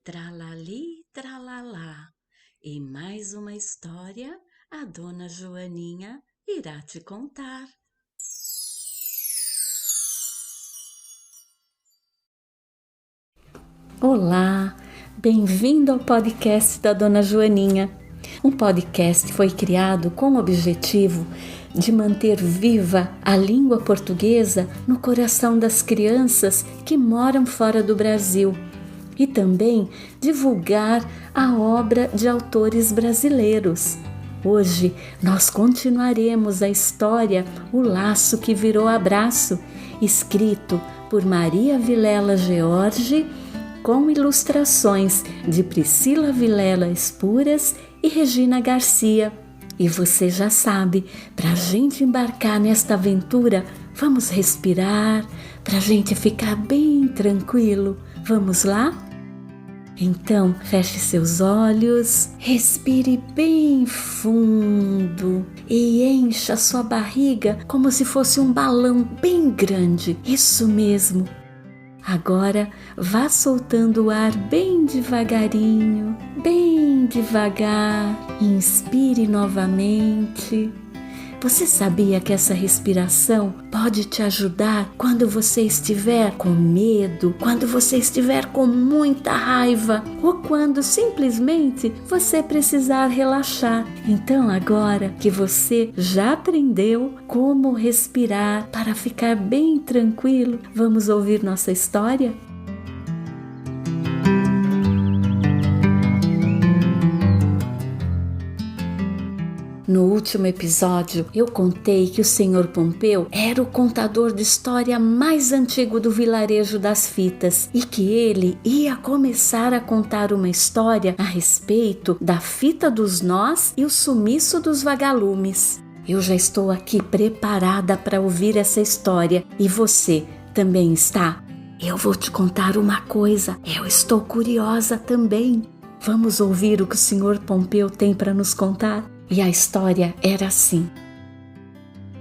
Tralali, tralalá. E mais uma história a dona Joaninha irá te contar. Olá, bem-vindo ao podcast da Dona Joaninha. Um podcast foi criado com o objetivo de manter viva a língua portuguesa no coração das crianças que moram fora do Brasil e também divulgar a obra de autores brasileiros. Hoje nós continuaremos a história O Laço que Virou Abraço, escrito por Maria Vilela George, com ilustrações de Priscila Vilela Espuras e Regina Garcia. E você já sabe, para a gente embarcar nesta aventura, vamos respirar, para a gente ficar bem tranquilo. Vamos lá? Então, feche seus olhos, respire bem fundo e encha sua barriga como se fosse um balão bem grande. Isso mesmo. Agora vá soltando o ar bem devagarinho, bem devagar. Inspire novamente. Você sabia que essa respiração pode te ajudar quando você estiver com medo, quando você estiver com muita raiva ou quando simplesmente você precisar relaxar? Então agora que você já aprendeu como respirar para ficar bem tranquilo, vamos ouvir nossa história? No último episódio, eu contei que o Sr. Pompeu era o contador de história mais antigo do vilarejo das fitas e que ele ia começar a contar uma história a respeito da fita dos nós e o sumiço dos vagalumes. Eu já estou aqui preparada para ouvir essa história e você também está? Eu vou te contar uma coisa, eu estou curiosa também. Vamos ouvir o que o Sr. Pompeu tem para nos contar? E a história era assim.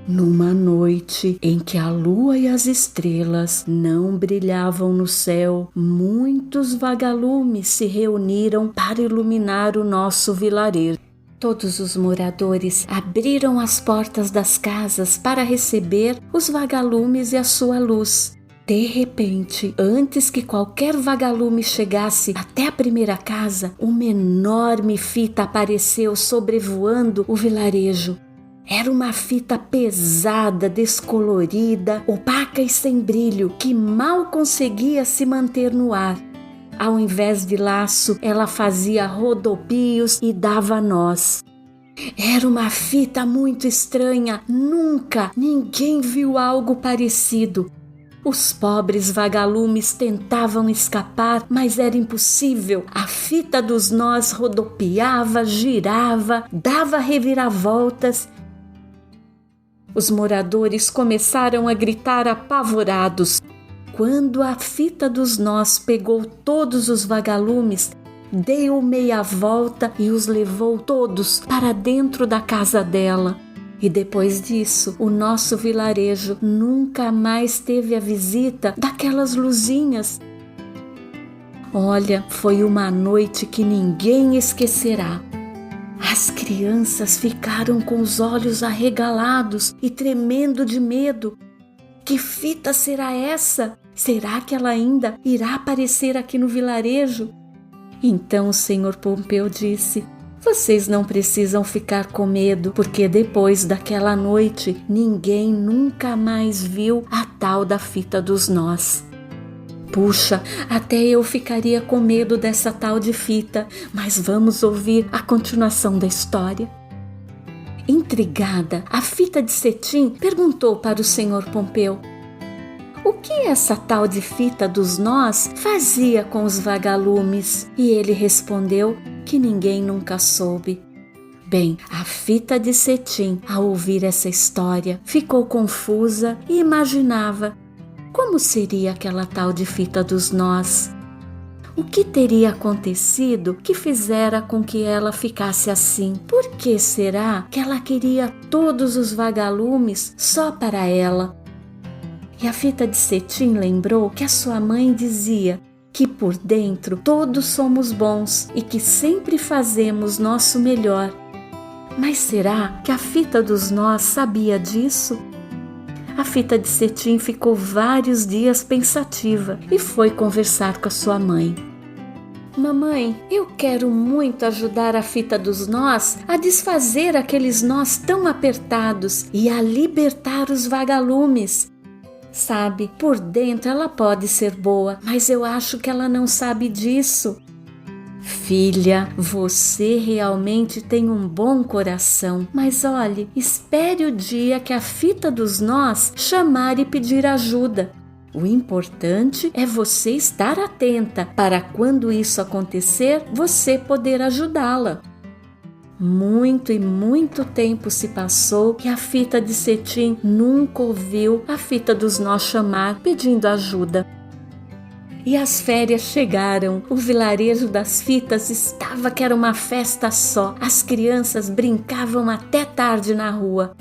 Numa noite em que a lua e as estrelas não brilhavam no céu, muitos vagalumes se reuniram para iluminar o nosso vilarejo. Todos os moradores abriram as portas das casas para receber os vagalumes e a sua luz. De repente, antes que qualquer vagalume chegasse até a primeira casa, uma enorme fita apareceu sobrevoando o vilarejo. Era uma fita pesada, descolorida, opaca e sem brilho, que mal conseguia se manter no ar. Ao invés de laço, ela fazia rodopios e dava nós. Era uma fita muito estranha, nunca ninguém viu algo parecido. Os pobres vagalumes tentavam escapar, mas era impossível. A fita dos nós rodopiava, girava, dava reviravoltas. Os moradores começaram a gritar apavorados. Quando a fita dos nós pegou todos os vagalumes, deu meia volta e os levou todos para dentro da casa dela. E depois disso, o nosso vilarejo nunca mais teve a visita daquelas luzinhas. Olha, foi uma noite que ninguém esquecerá. As crianças ficaram com os olhos arregalados e tremendo de medo. Que fita será essa? Será que ela ainda irá aparecer aqui no vilarejo? Então o Sr. Pompeu disse: vocês não precisam ficar com medo, porque depois daquela noite, ninguém nunca mais viu a tal da fita dos nós. Puxa, até eu ficaria com medo dessa tal de fita, mas vamos ouvir a continuação da história. Intrigada, a fita de cetim perguntou para o Sr. Pompeu: o que essa tal de fita dos nós fazia com os vagalumes? E ele respondeu que ninguém nunca soube. Bem, a fita de cetim, ao ouvir essa história, ficou confusa e imaginava como seria aquela tal de fita dos nós. O que teria acontecido que fizera com que ela ficasse assim? Por que será que ela queria todos os vagalumes só para ela? E a fita de cetim lembrou que a sua mãe dizia que por dentro todos somos bons e que sempre fazemos nosso melhor. Mas será que a fita dos nós sabia disso? A fita de cetim ficou vários dias pensativa e foi conversar com a sua mãe. Mamãe, eu quero muito ajudar a fita dos nós a desfazer aqueles nós tão apertados e a libertar os vagalumes. Sabe, por dentro ela pode ser boa, mas eu acho que ela não sabe disso. Filha, você realmente tem um bom coração, mas olhe, espere o dia que a fita dos nós chamar e pedir ajuda. O importante é você estar atenta para quando isso acontecer, você poder ajudá-la. Muito e muito tempo se passou e a fita de cetim nunca ouviu a fita dos nós chamar pedindo ajuda. E as férias chegaram, o vilarejo das fitas estava que era uma festa só, as crianças brincavam até tarde na rua.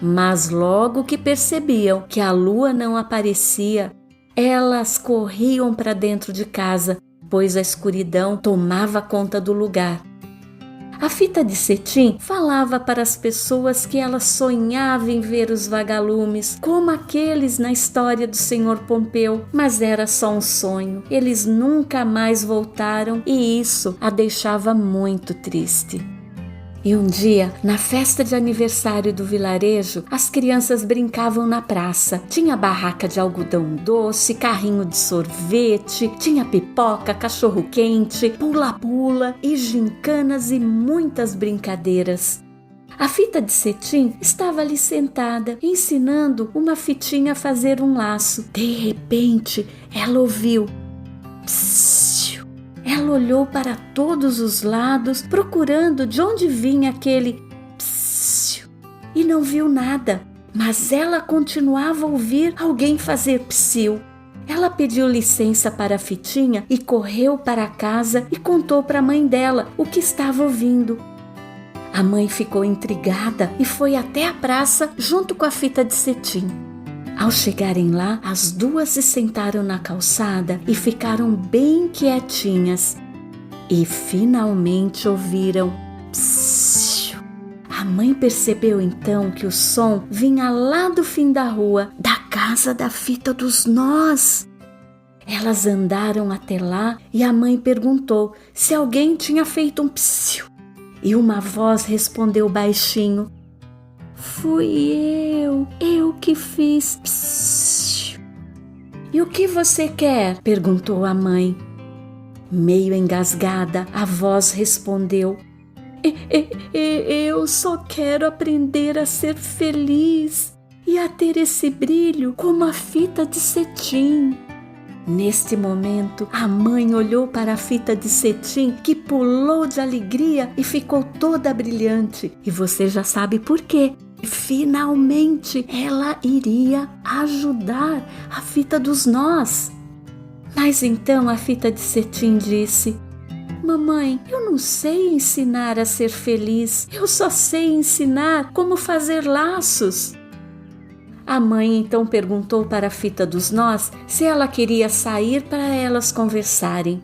Mas logo que percebiam que a lua não aparecia, elas corriam para dentro de casa, pois a escuridão tomava conta do lugar. A fita de cetim falava para as pessoas que ela sonhava em ver os vagalumes, como aqueles na história do Senhor Pompeu, mas era só um sonho. Eles nunca mais voltaram e isso a deixava muito triste. E um dia, na festa de aniversário do vilarejo, as crianças brincavam na praça. Tinha barraca de algodão doce, carrinho de sorvete, tinha pipoca, cachorro-quente, pula-pula e gincanas e muitas brincadeiras. A fita de cetim estava ali sentada, ensinando uma fitinha a fazer um laço. De repente, ela ouviu "psiu". Ela olhou para todos os lados, procurando de onde vinha aquele psiu, e não viu nada. Mas ela continuava a ouvir alguém fazer psiu. Ela pediu licença para a fitinha e correu para casa e contou para a mãe dela o que estava ouvindo. A mãe ficou intrigada e foi até a praça junto com a fita de cetim. Ao chegarem lá, as duas se sentaram na calçada e ficaram bem quietinhas. E finalmente ouviram psiu. A mãe percebeu então que o som vinha lá do fim da rua, da casa da fita dos nós. Elas andaram até lá e a mãe perguntou se alguém tinha feito um psiu. E uma voz respondeu baixinho: "Fui eu que fiz psiu." "E o que você quer?" perguntou a mãe. Meio engasgada, a voz respondeu: Eu só quero aprender a ser feliz e a ter esse brilho como a fita de cetim." Neste momento, a mãe olhou para a fita de cetim, que pulou de alegria e ficou toda brilhante. E você já sabe por quê. Finalmente, ela iria ajudar a fita dos nós. Mas então a fita de cetim disse: "Mamãe, eu não sei ensinar a ser feliz. Eu só sei ensinar como fazer laços." A mãe então perguntou para a fita dos nós se ela queria sair para elas conversarem.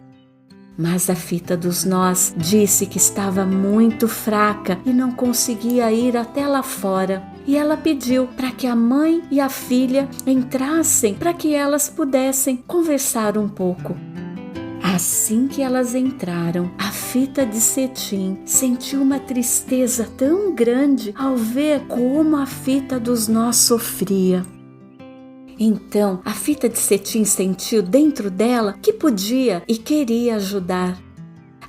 Mas a fita dos nós disse que estava muito fraca e não conseguia ir até lá fora. E ela pediu para que a mãe e a filha entrassem para que elas pudessem conversar um pouco. Assim que elas entraram, a fita de cetim sentiu uma tristeza tão grande ao ver como a fita dos nós sofria. Então, a fita de cetim sentiu dentro dela que podia e queria ajudar.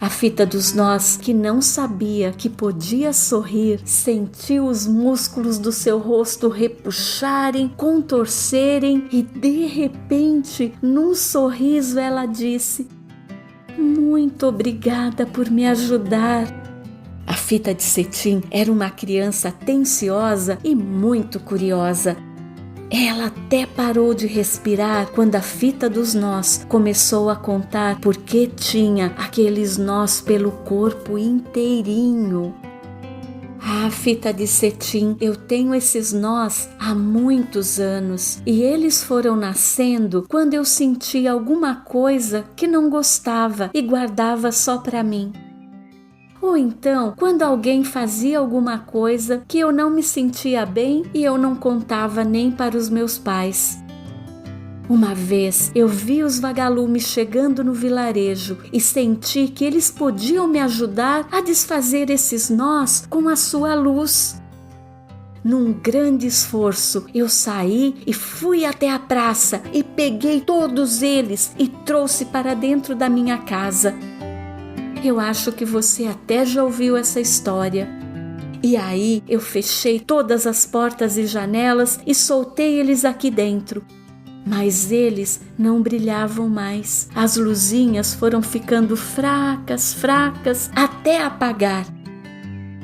A fita dos nós, que não sabia que podia sorrir, sentiu os músculos do seu rosto repuxarem, contorcerem e, de repente, num sorriso, ela disse: "Muito obrigada por me ajudar." A fita de cetim era uma criança atenciosa e muito curiosa. Ela até parou de respirar quando a fita dos nós começou a contar por que tinha aqueles nós pelo corpo inteirinho. Ah, fita de cetim, eu tenho esses nós há muitos anos e eles foram nascendo quando eu sentia alguma coisa que não gostava e guardava só para mim. Ou então, quando alguém fazia alguma coisa que eu não me sentia bem e eu não contava nem para os meus pais. Uma vez eu vi os vagalumes chegando no vilarejo e senti que eles podiam me ajudar a desfazer esses nós com a sua luz. Num grande esforço, eu saí e fui até a praça e peguei todos eles e trouxe para dentro da minha casa. Eu acho que você até já ouviu essa história. E aí eu fechei todas as portas e janelas e soltei eles aqui dentro. Mas eles não brilhavam mais. As luzinhas foram ficando fracas, até apagar.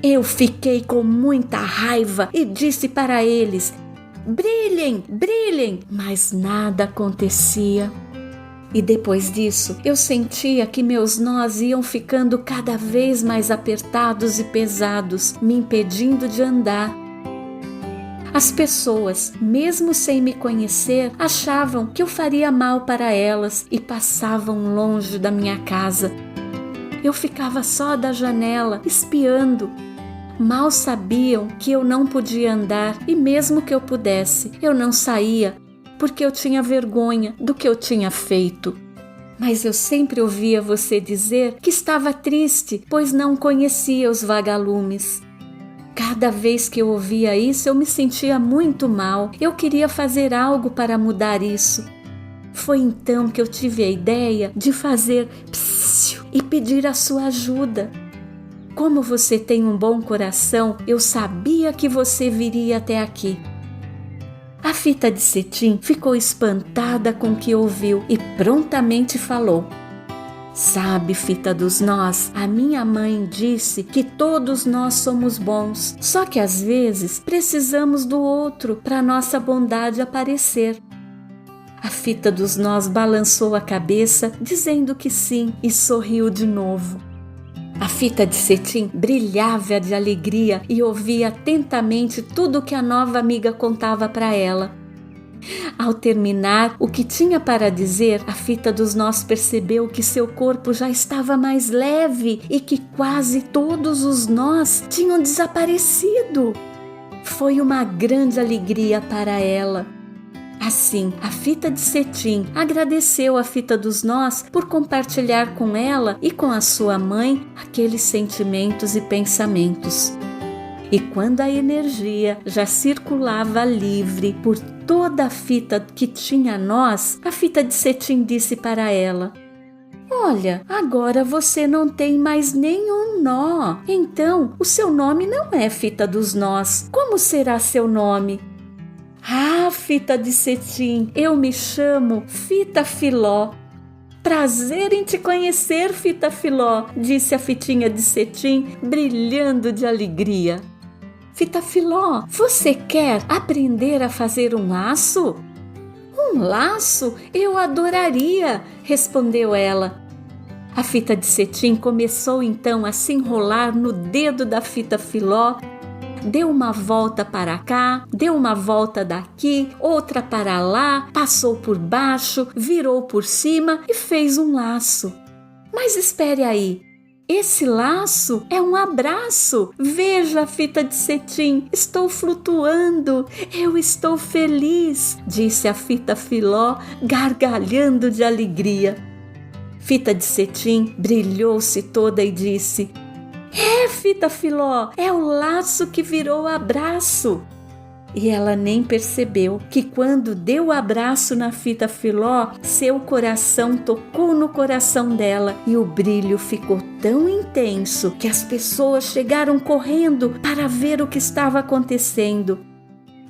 Eu fiquei com muita raiva e disse para eles: brilhem, brilhem! Mas nada acontecia. E depois disso, eu sentia que meus nós iam ficando cada vez mais apertados e pesados, me impedindo de andar. As pessoas, mesmo sem me conhecer, achavam que eu faria mal para elas e passavam longe da minha casa. Eu ficava só da janela, espiando. Mal sabiam que eu não podia andar e mesmo que eu pudesse, eu não saía, porque eu tinha vergonha do que eu tinha feito. Mas eu sempre ouvia você dizer que estava triste, pois não conhecia os vagalumes. Cada vez que eu ouvia isso, eu me sentia muito mal. Eu queria fazer algo para mudar isso. Foi então que eu tive a ideia de fazer psiu e pedir a sua ajuda. Como você tem um bom coração, eu sabia que você viria até aqui. A fita de cetim ficou espantada com o que ouviu e prontamente falou: sabe, fita dos nós, a minha mãe disse que todos nós somos bons, só que às vezes precisamos do outro para nossa bondade aparecer. A fita dos nós balançou a cabeça, dizendo que sim, e sorriu de novo. A fita de cetim brilhava de alegria e ouvia atentamente tudo que a nova amiga contava para ela. Ao terminar o que tinha para dizer, a fita dos nós percebeu que seu corpo já estava mais leve e que quase todos os nós tinham desaparecido. Foi uma grande alegria para ela. Assim, a fita de cetim agradeceu a fita dos nós por compartilhar com ela e com a sua mãe aqueles sentimentos e pensamentos. E quando a energia já circulava livre por toda a fita que tinha nós, a fita de cetim disse para ela: olha, agora você não tem mais nenhum nó, então o seu nome não é fita dos nós. Como será seu nome? Ah, fita de cetim, eu me chamo Fita Filó. Prazer em te conhecer, Fita Filó, disse a fitinha de cetim, brilhando de alegria. Fita Filó, você quer aprender a fazer um laço? Um laço? Eu adoraria, respondeu ela. A fita de cetim começou então a se enrolar no dedo da Fita Filó. Deu uma volta para cá, deu uma volta daqui, outra para lá, passou por baixo, virou por cima e fez um laço. Mas espere aí, esse laço é um abraço. Veja, fita de cetim, estou flutuando, eu estou feliz, disse a Fita Filó, gargalhando de alegria. Fita de cetim brilhou-se toda e disse: é, Fita Filó, é o laço que virou abraço. E ela nem percebeu que quando deu o abraço na Fita Filó, seu coração tocou no coração dela e o brilho ficou tão intenso que as pessoas chegaram correndo para ver o que estava acontecendo.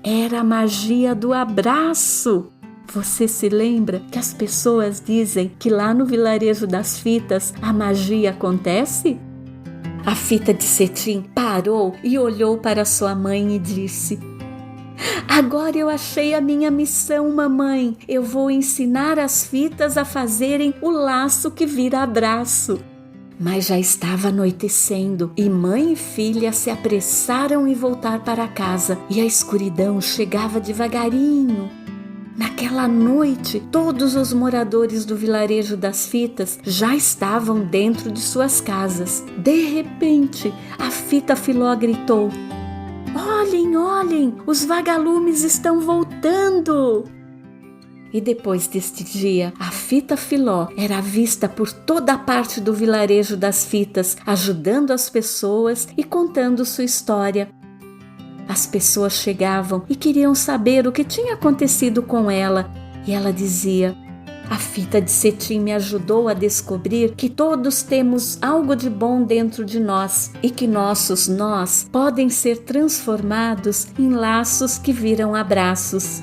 Era a magia do abraço. Você se lembra que as pessoas dizem que lá no vilarejo das fitas a magia acontece? A fita de cetim parou e olhou para sua mãe e disse: agora eu achei a minha missão, mamãe. Eu vou ensinar as fitas a fazerem o laço que vira abraço. Mas já estava anoitecendo e mãe e filha se apressaram em voltar para casa, e a escuridão chegava devagarinho. Naquela noite, todos os moradores do vilarejo das fitas já estavam dentro de suas casas. De repente, a fita Filó gritou: "Olhem, olhem, os vagalumes estão voltando!" E depois deste dia, a fita Filó era vista por toda a parte do vilarejo das fitas, ajudando as pessoas e contando sua história. As pessoas chegavam e queriam saber o que tinha acontecido com ela, e ela dizia: "A fita de cetim me ajudou a descobrir que todos temos algo de bom dentro de nós e que nossos nós podem ser transformados em laços que viram abraços."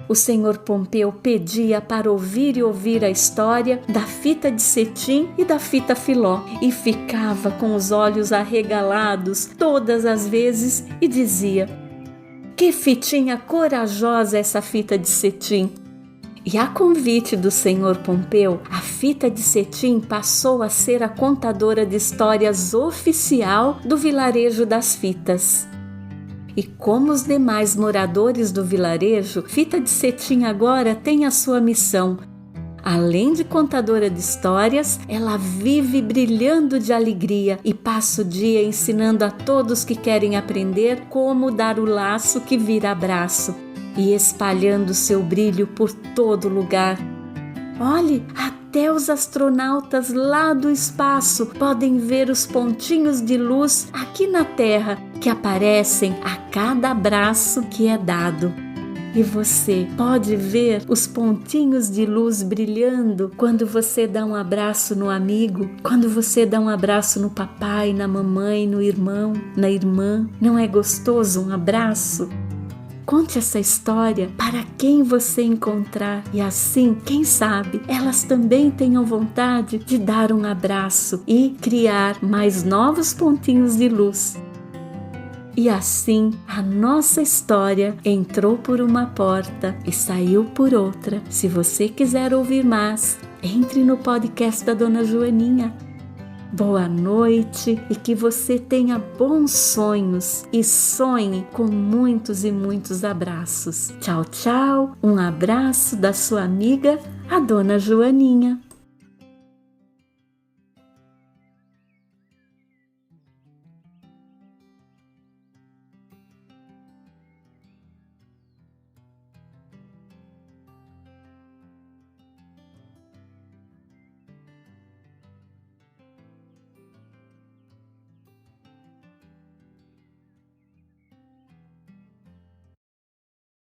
O senhor Pompeu pedia para ouvir e ouvir a história da fita de cetim e da fita Filó, e ficava com os olhos arregalados todas as vezes e dizia: "Que fitinha corajosa essa fita de cetim!" E a convite do senhor Pompeu, a fita de cetim passou a ser a contadora de histórias oficial do vilarejo das fitas. E como os demais moradores do vilarejo, fita de cetim agora tem a sua missão. Além de contadora de histórias, ela vive brilhando de alegria e passa o dia ensinando a todos que querem aprender como dar o laço que vira abraço e espalhando seu brilho por todo lugar. Olhe, até os astronautas lá do espaço podem ver os pontinhos de luz aqui na Terra que aparecem a cada abraço que é dado. E você pode ver os pontinhos de luz brilhando quando você dá um abraço no amigo, quando você dá um abraço no papai, na mamãe, no irmão, na irmã. Não é gostoso um abraço? Conte essa história para quem você encontrar e assim, quem sabe, elas também tenham vontade de dar um abraço e criar mais novos pontinhos de luz. E assim, a nossa história entrou por uma porta e saiu por outra. Se você quiser ouvir mais, entre no podcast da Dona Joaninha. Boa noite e que você tenha bons sonhos e sonhe com muitos e muitos abraços. Tchau, tchau. Um abraço da sua amiga, a Dona Joaninha.